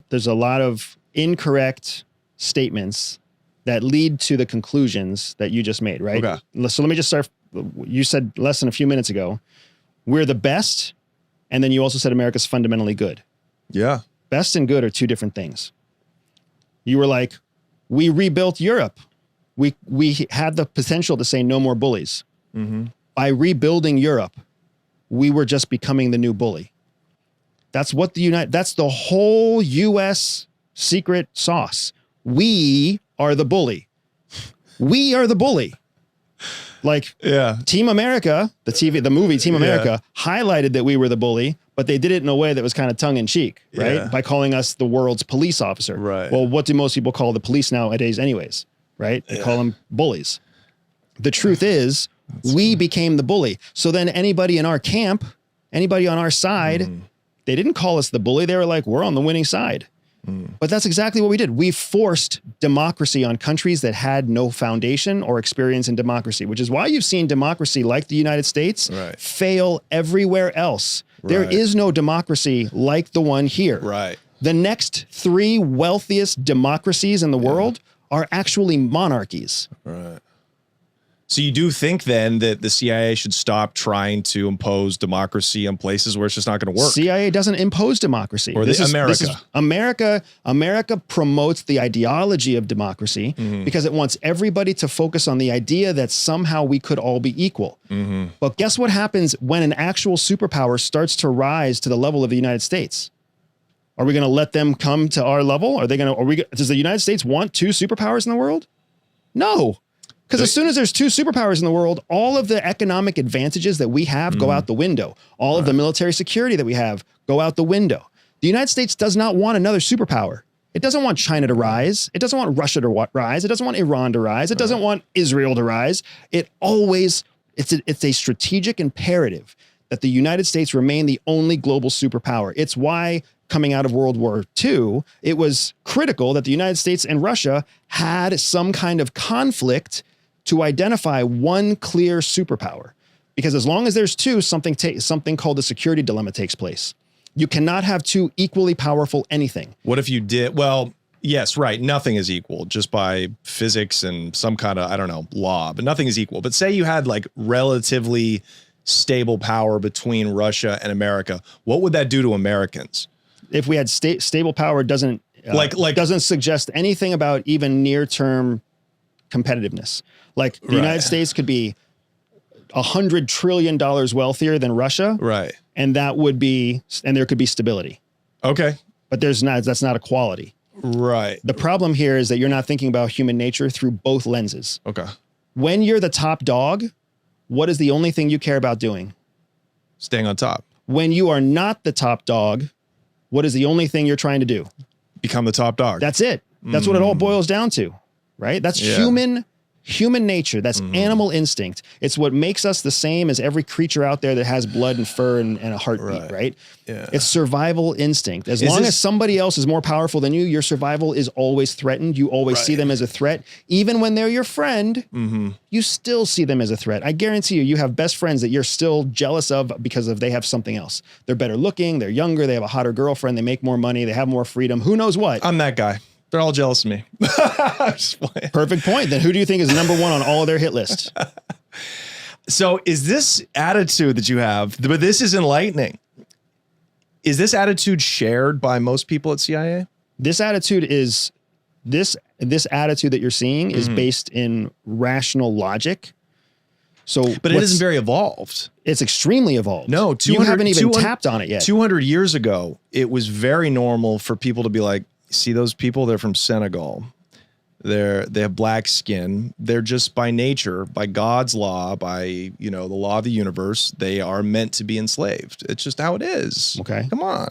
there's a lot of incorrect statements that lead to the conclusions that you just made, right? Okay. So let me just start. You said less than a few minutes ago, we're the best. And then you also said America's fundamentally good. Yeah. Best and good are two different things. You were like, we rebuilt Europe. We had the potential to say no more bullies. Mm-hmm. By rebuilding Europe, we were just becoming the new bully. That's what that's the whole US secret sauce. We are the bully. We are the bully. Like, yeah, Team America, the movie Team America highlighted that we were the bully, but they did it in a way that was kind of tongue in cheek, right? Yeah. By calling us the world's police officer. Right. Well, what do most people call the police nowadays anyways, right? They call them bullies. The truth is, we became the bully. So then anybody in our camp, anybody on our side, they didn't call us the bully. They were like, we're on the winning side. But that's exactly what we did. We forced democracy on countries that had no foundation or experience in democracy, which is why you've seen democracy like the United States fail everywhere else. There is no democracy like the one here. Right. The next 3 wealthiest democracies in the world are actually monarchies. Right. So you do think then that the CIA should stop trying to impose democracy on places where it's just not going to work? CIA doesn't impose democracy. Or America. America promotes the ideology of democracy because it wants everybody to focus on the idea that somehow we could all be equal. But guess what happens when an actual superpower starts to rise to the level of the United States? Are we going to let them come to our level? Does the United States want 2 superpowers in the world? No. Because as soon as there's 2 superpowers in the world, all of the economic advantages that we have go out the window. All of the military security that we have go out the window. The United States does not want another superpower. It doesn't want China to rise. It doesn't want Russia to rise. It doesn't want Iran to rise. It doesn't want Israel to rise. It's a strategic imperative that the United States remain the only global superpower. It's why coming out of World War II, it was critical that the United States and Russia had some kind of conflict to identify one clear superpower. Because as long as there's 2, something called the security dilemma takes place. You cannot have 2 equally powerful anything. What if you did? Well, yes, right. Nothing is equal just by physics and some kind of, I don't know, law, but nothing is equal. But say you had like relatively stable power between Russia and America. What would that do to Americans? If we had stable power, doesn't suggest anything about even near-term competitiveness. Like the United States could be $100 trillion wealthier than Russia. Right. And there could be stability. Okay. But that's not equality. Right. The problem here is that you're not thinking about human nature through both lenses. Okay. When you're the top dog, what is the only thing you care about doing? Staying on top. When you are not the top dog, what is the only thing you're trying to do? Become the top dog. That's it. That's what it all boils down to, right? That's human nature. That's animal instinct. It's what makes us the same as every creature out there that has blood and fur and a heartbeat, right? Yeah. It's survival instinct. As long as somebody else is more powerful than you, your survival is always threatened. You always see them as a threat. Even when they're your friend, you still see them as a threat. I guarantee you have best friends that you're still jealous of because they have something else. They're better looking, they're younger, they have a hotter girlfriend, they make more money, they have more freedom. Who knows what? I'm that guy. They're all jealous of me. Perfect point. Then who do you think is number 1 on all of their hit list? So is this attitude that you have, but this is enlightening. Is this attitude shared by most people at CIA? This attitude is, this attitude that you're seeing is based in rational logic. But it isn't very evolved. It's extremely evolved. No, you haven't even tapped on it yet. 200 years ago, it was very normal for people to be like, see those people? They're from Senegal. They have black skin. They're just by nature, by God's law, by, the law of the universe, they are meant to be enslaved. It's just how it is. Okay. Come on.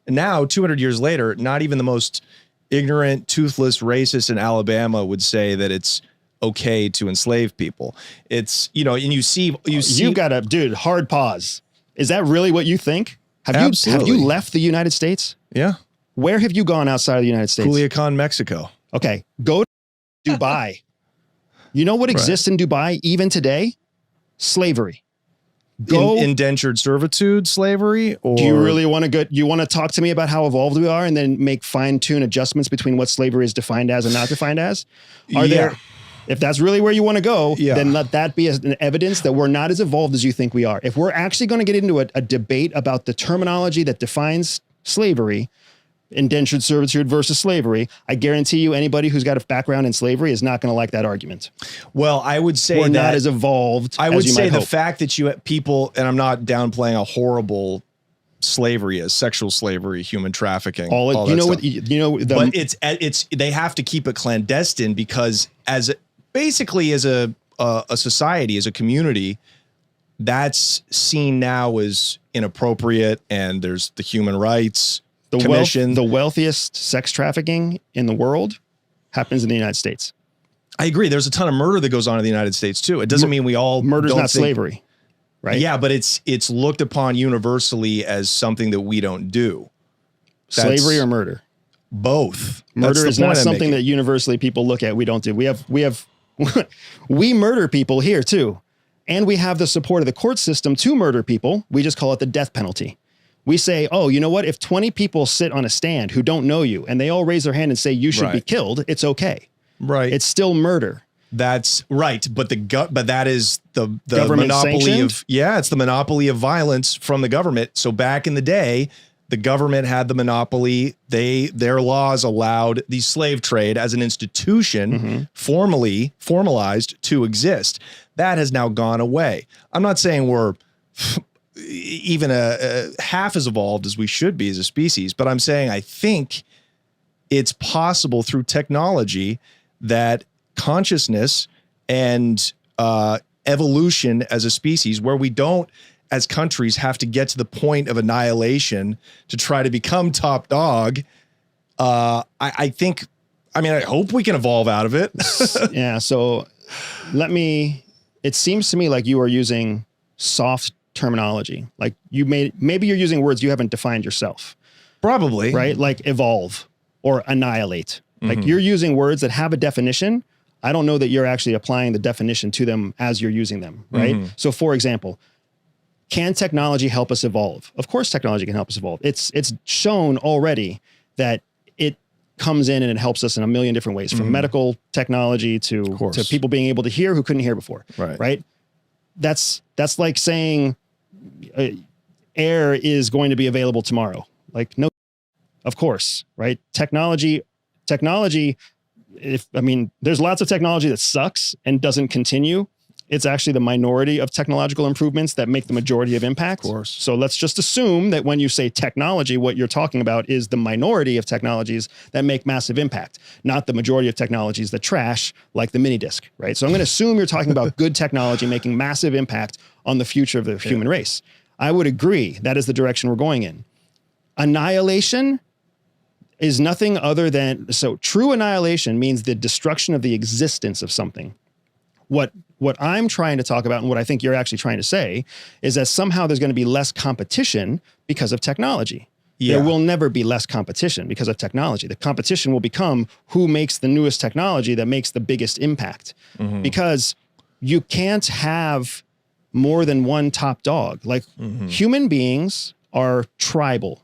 And now, 200 years later, not even the most ignorant, toothless racist in Alabama would say that it's okay to enslave people. It's, and you've got a, dude, hard pause. Is that really what you think? Have you left the United States? Yeah. Where have you gone outside of the United States? Culiacan, Mexico. Okay. Go to Dubai. You know what exists in Dubai even today? Slavery. indentured servitude slavery? Or do you really want to go? You want to talk to me about how evolved we are and then make fine-tune adjustments between what slavery is defined as and not defined as? Are there, if that's really where you want to go, then let that be an evidence that we're not as evolved as you think we are. If we're actually going to get into a debate about the terminology that defines slavery, indentured servitude versus slavery, I guarantee you anybody who's got a background in slavery is not going to like that argument. Well, I would say we're not as evolved. I would as you say might the hope. fact that you have people, and I'm not downplaying a horrible slavery as sexual slavery, human trafficking, but it's they have to keep it clandestine because as a society, as a community, that's seen now as inappropriate, and there's the human rights. The wealthiest sex trafficking in the world happens in the United States. I agree. There's a ton of murder that goes on in the United States too. It doesn't mean we all murder's not slavery, right? Yeah, but it's looked upon universally as something that we don't do. Slavery or murder? Both. Murder is not something that universally people look at. We don't do. We have we murder people here too, and we have the support of the court system to murder people. We just call it the death penalty. We say, oh, you know what? If 20 people sit on a stand who don't know you and they all raise their hand and say you should be killed, it's okay. Right. It's still murder. That's right. But that is the government monopoly sanctioned? it's the monopoly of violence from the government. So back in the day, the government had the monopoly. Their laws allowed the slave trade as an institution formalized to exist. That has now gone away. I'm not saying we're even a half as evolved as we should be as a species, but I'm saying I think it's possible through technology that consciousness and evolution as a species, where we don't as countries have to get to the point of annihilation to try to become top dog. I hope we can evolve out of it. Yeah. So it seems to me like you are using soft terminology. Like maybe you're using words you haven't defined yourself. Probably. Right? Like evolve or annihilate. Like you're using words that have a definition. I don't know that you're actually applying the definition to them as you're using them. Right? So for example, can technology help us evolve? Of course, technology can help us evolve. It's shown already that it comes in and it helps us in a million different ways, from medical technology to people being able to hear who couldn't hear before. Right? That's like saying air is going to be available tomorrow. Like, no, of course, right? Technology, there's lots of technology that sucks and doesn't continue. It's actually the minority of technological improvements that make the majority of impact. Of course. So let's just assume that when you say technology, what you're talking about is the minority of technologies that make massive impact, not the majority of technologies that trash, like the mini disc, right? So I'm going to assume you're talking about good technology making massive impact on the future of the human race. I would agree that is the direction we're going in. Annihilation is nothing other than, so true annihilation means the destruction of the existence of something. What I'm trying to talk about, and what I think you're actually trying to say, is that somehow there's going to be less competition because of technology. Yeah. There will never be less competition because of technology. The competition will become who makes the newest technology that makes the biggest impact. Because you can't have more than one top dog. Like human beings are tribal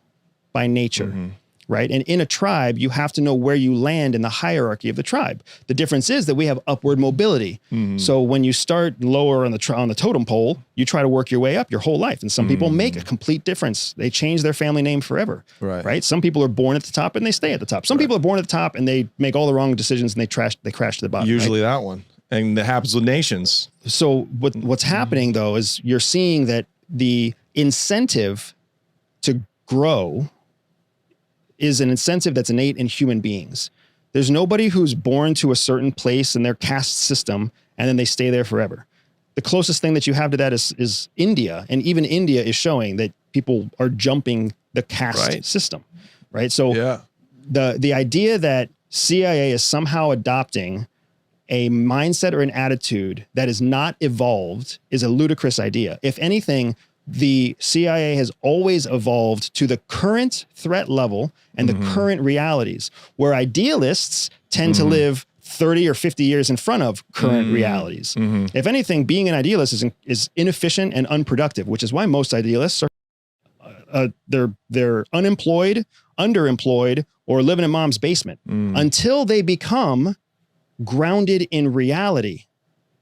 by nature. Right? And in a tribe, you have to know where you land in the hierarchy of the tribe. The difference is that we have upward mobility. So when you start lower on the totem pole, you try to work your way up your whole life. And some people make a complete difference. They change their family name forever. Right? Some people are born at the top and they stay at the top. Some people are born at the top and they make all the wrong decisions and they crash to the bottom. Usually that one. And that happens with nations. So what's happening though is you're seeing that the incentive to grow is an incentive that's innate in human beings. There's nobody who's born to a certain place in their caste system and then they stay there forever. The closest thing that you have to that is India. And even India is showing that people are jumping the caste system, right? So the idea that CIA is somehow adopting a mindset or an attitude that is not evolved is a ludicrous idea. If anything, the CIA has always evolved to the current threat level and the current realities, where idealists tend to live 30 or 50 years in front of current realities. If anything, being an idealist is inefficient and unproductive, which is why most idealists are they're unemployed, underemployed, or living in mom's basement until they become grounded in reality.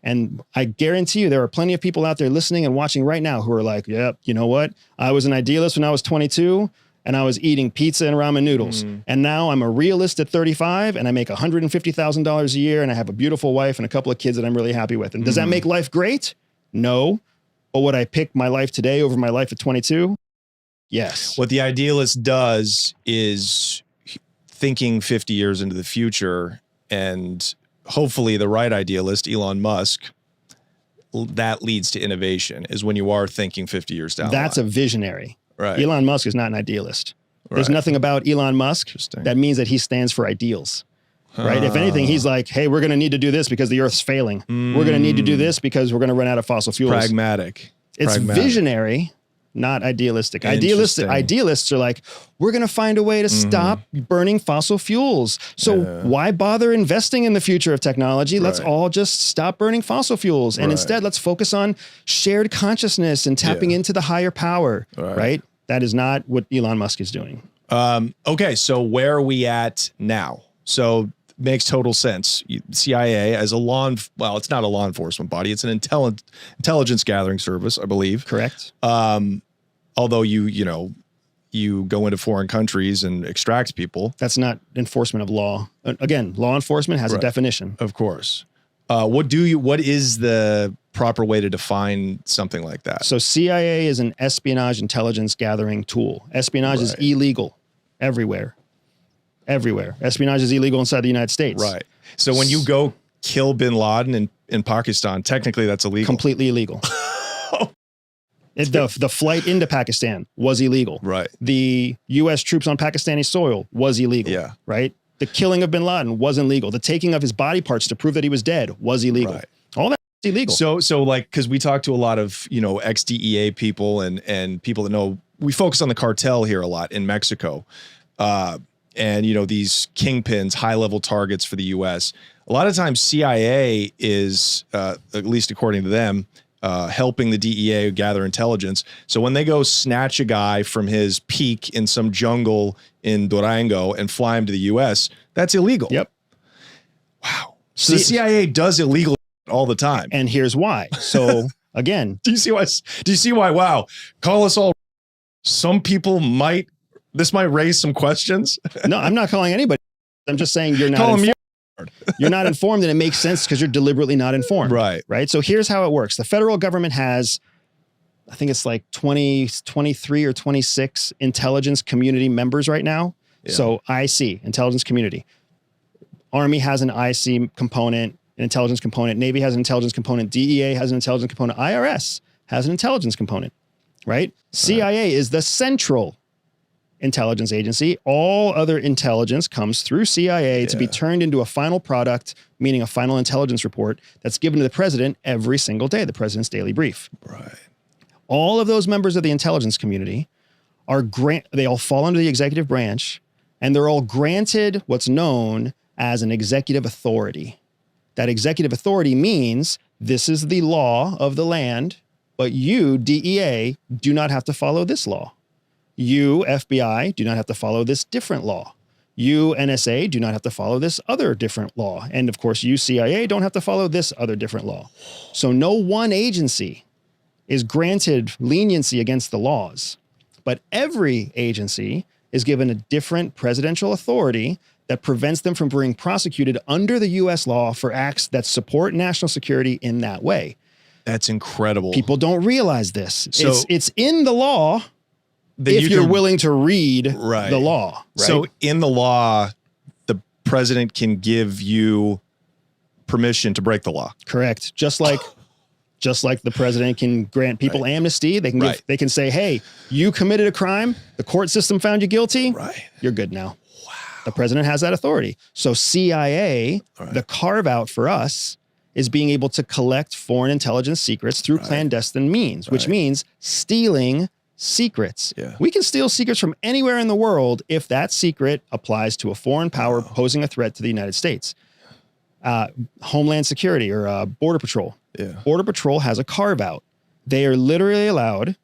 And I guarantee you there are plenty of people out there listening and watching right now who are like, yep, you know what? I was an idealist when I was 22 and I was eating pizza and ramen noodles. And now I'm a realist at 35 and I make $150,000 a year and I have a beautiful wife and a couple of kids that I'm really happy with. And does that make life great? No. But would I pick my life today over my life at 22? Yes. What the idealist does is thinking 50 years into the future, and hopefully the right idealist, Elon Musk, that leads to innovation, is when you are thinking 50 years down the line. That's a visionary. Right. Elon Musk is not an idealist. There's nothing about Elon Musk that means that he stands for ideals. Right? If anything, he's like, hey, we're going to need to do this because the Earth's failing. We're going to need to do this because we're going to run out of fossil fuels. Pragmatic. It's visionary, not idealistic. Idealists are like, we're going to find a way to stop burning fossil fuels. So why bother investing in the future of technology? Let's all just stop burning fossil fuels. And instead, let's focus on shared consciousness and tapping into the higher power, right? That is not what Elon Musk is doing. Okay, so where are we at now? So makes total sense. CIA as a well, it's not a law enforcement body. It's an intelligence gathering service, I believe. Correct. Although you go into foreign countries and extract people. That's not enforcement of law. Again, law enforcement has a definition. Of course. What is the proper way to define something like that? So CIA is an espionage intelligence gathering tool. Espionage is illegal everywhere. Everywhere. Espionage is illegal inside the United States. Right. So when you go kill bin Laden in Pakistan, technically that's illegal. Completely illegal. The flight into Pakistan was illegal. Right. The U.S. troops on Pakistani soil was illegal. Yeah. Right. The killing of bin Laden wasn't legal. The taking of his body parts to prove that he was dead was illegal. Right. All that is illegal. So like, because we talk to a lot of ex-DEA people and people that know. We focus on the cartel here a lot in Mexico. And, these kingpins, high-level targets for the U.S. A lot of times CIA is, at least according to them, helping the DEA gather intelligence. So when they go snatch a guy from his peak in some jungle in Durango and fly him to the U.S., that's illegal. Yep. Wow. So the CIA does illegal all the time. And here's why. So, again. Do you see why, wow, call us all. Some people this might raise some questions. No, I'm not calling anybody. I'm just saying you're not informed. You're not informed, and it makes sense because you're deliberately not informed. Right. Right. So here's how it works. The federal government has, I think it's like 23 or 26 intelligence community members right now. Yeah. So IC, intelligence community. Army has an IC component, an intelligence component. Navy has an intelligence component. DEA has an intelligence component. IRS has an intelligence component. Right. CIA is the central intelligence agency. All other intelligence comes through CIA to be turned into a final product, meaning a final intelligence report that's given to the president every single day, the president's daily brief. Right. All of those members of the intelligence community they all fall under the executive branch, and they're all granted what's known as an executive authority. That executive authority means this is the law of the land, but you, DEA, do not have to follow this law. You, FBI, do not have to follow this different law. You, NSA, do not have to follow this other different law. And of course, you, CIA, don't have to follow this other different law. So no one agency is granted leniency against the laws, but every agency is given a different presidential authority that prevents them from being prosecuted under the U.S. law for acts that support national security in that way. That's incredible. People don't realize this. So it's in the law. If you're willing to read the law. Right? So in the law, the president can give you permission to break the law. Correct. Just like the president can grant people amnesty. They can they can say, hey, you committed a crime. The court system found you guilty. Right. You're good now. Wow. The president has that authority. So CIA, the carve out for us is being able to collect foreign intelligence secrets through clandestine means, which means stealing secrets. Yeah. We can steal secrets from anywhere in the world if that secret applies to a foreign power posing a threat to the United States. Homeland Security or Border Patrol. Yeah. Border Patrol has a carve out. They are literally allowed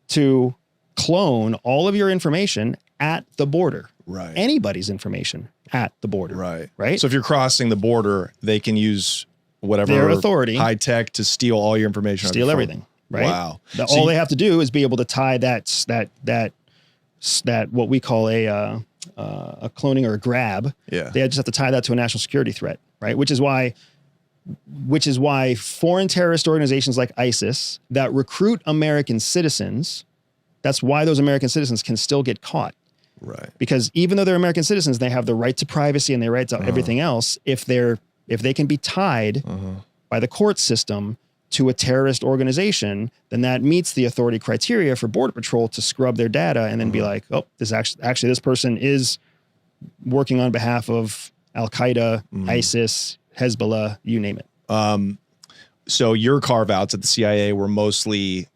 to clone all of your information at the border. Right. Anybody's information at the border. Right. Right. So if you're crossing the border, they can use whatever their authority, high tech to steal all your information. Steal everything. Right. Wow. All they have to do is be able to tie that what we call a cloning or a grab. Yeah. They just have to tie that to a national security threat. Right. Which is why foreign terrorist organizations like ISIS that recruit American citizens, that's why those American citizens can still get caught. Right. Because even though they're American citizens, they have the right to privacy and the right to everything else. If they can be tied by the court system to a terrorist organization, then that meets the authority criteria for Border Patrol to scrub their data and then be like, oh, this actually this person is working on behalf of Al-Qaeda, ISIS, Hezbollah, you name it. So your carve outs at the CIA were mostly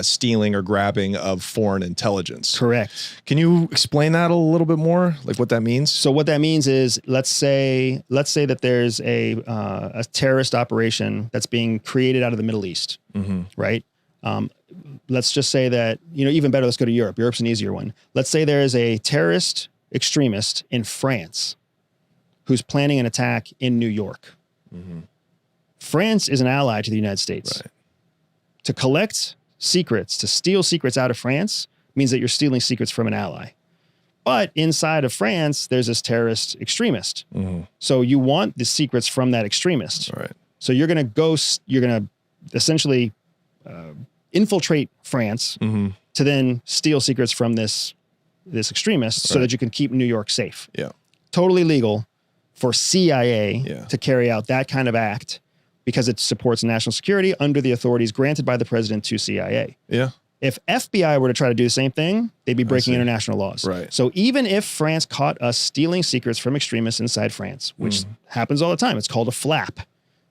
stealing or grabbing of foreign intelligence. Correct. Can you explain that a little bit more? Like what that means? So what that means is, let's say that there's a terrorist operation that's being created out of the Middle East, right? Let's just say that, even better, let's go to Europe. Europe's an easier one. Let's say there is a terrorist extremist in France who's planning an attack in New York. France is an ally to the United States. Right. To collect secrets, to steal secrets out of France means that you're stealing secrets from an ally. But inside of France, there's this terrorist extremist. So you want the secrets from that extremist. Right. So you're going to essentially infiltrate France to then steal secrets from this extremist so that you can keep New York safe. Yeah. Totally legal for CIA to carry out that kind of act, because it supports national security under the authorities granted by the president to CIA. Yeah. If FBI were to try to do the same thing, they'd be breaking international laws. Right. So even if France caught us stealing secrets from extremists inside France, which happens all the time, it's called a flap,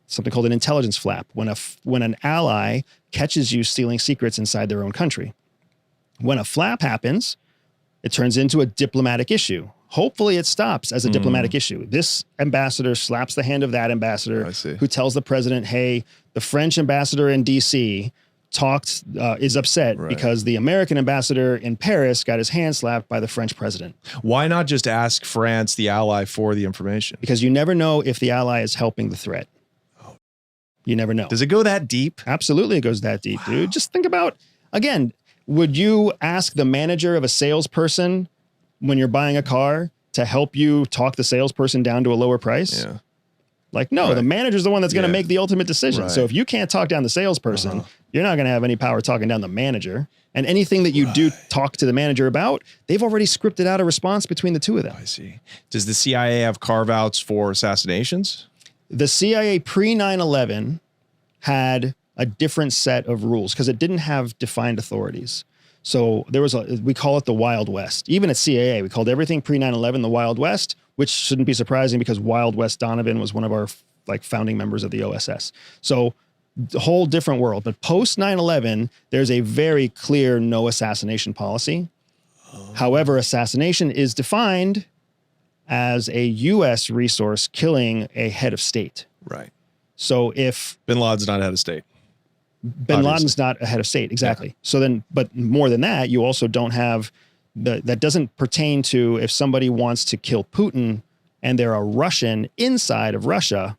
something called an intelligence flap, when an ally catches you stealing secrets inside their own country. When a flap happens, it turns into a diplomatic issue. Hopefully it stops as a diplomatic issue. This ambassador slaps the hand of that ambassador who tells the president, hey, the French ambassador in DC is upset because the American ambassador in Paris got his hand slapped by the French president. Why not just ask France, the ally, for the information? Because you never know if the ally is helping the threat. You never know. Does it go that deep? Absolutely, it goes that deep, dude. Just think about, again, would you ask the manager of a salesperson when you're buying a car to help you talk the salesperson down to a lower price? Yeah. Like, no, the manager's the one that's going to make the ultimate decision. Right. So if you can't talk down the salesperson, you're not going to have any power talking down the manager. And anything that you do talk to the manager about, they've already scripted out a response between the two of them. I see. Does the CIA have carve-outs for assassinations? The CIA pre 9/11 had a different set of rules because it didn't have defined authorities. So there was we call it the Wild West. Even at CAA, we called everything pre 9/11 the Wild West, which shouldn't be surprising because Wild West Donovan was one of our founding members of the OSS. So a whole different world. But post 9/11, there's a very clear no assassination policy. However, assassination is defined as a U.S. resource killing a head of state. Right. So if Bin Laden's not head of state. Bin Laden's not a head of state, exactly. Yeah. So then, but more than that, you also don't have that doesn't pertain to if somebody wants to kill Putin and they're a Russian inside of Russia,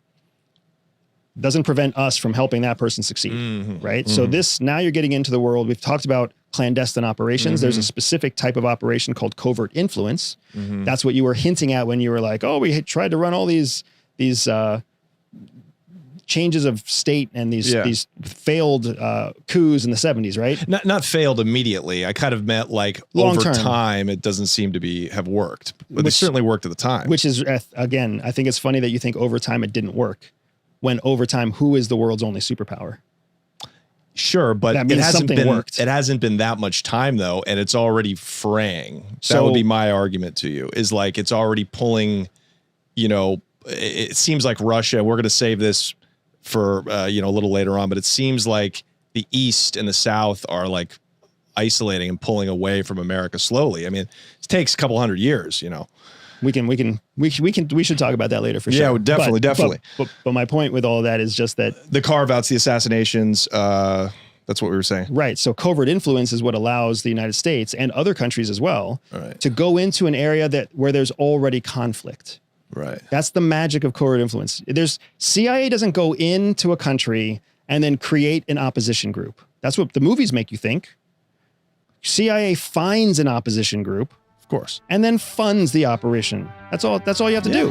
doesn't prevent us from helping that person succeed, right? So now you're getting into the world. We've talked about clandestine operations. There's a specific type of operation called covert influence. That's what you were hinting at when you were like, oh, we tried to run all these changes of state and these failed coups in the 70s, right? Not failed immediately. I kind of meant like Long over term. time, it doesn't seem to have worked, but it certainly worked at the time. Which is, again, I think it's funny that you think over time it didn't work. When over time, who is the world's only superpower? Sure, but that means something worked. It hasn't been that much time though, and it's already fraying. So, that would be my argument to you, is like it's already pulling, it seems like Russia, we're going to save this for, a little later on, but it seems like the East and the South are like isolating and pulling away from America slowly. I mean, it takes a couple hundred years, we should talk about that later for sure. Yeah, definitely. But my point with all of that is just that the carve-outs, the assassinations, that's what we were saying. Right. So covert influence is what allows the United States and other countries as well to go into an area where there's already conflict. Right. That's the magic of covert influence. CIA doesn't go into a country and then create an opposition group. That's what the movies make you think. CIA finds an opposition group, of course, and then funds the operation. That's all you have to do.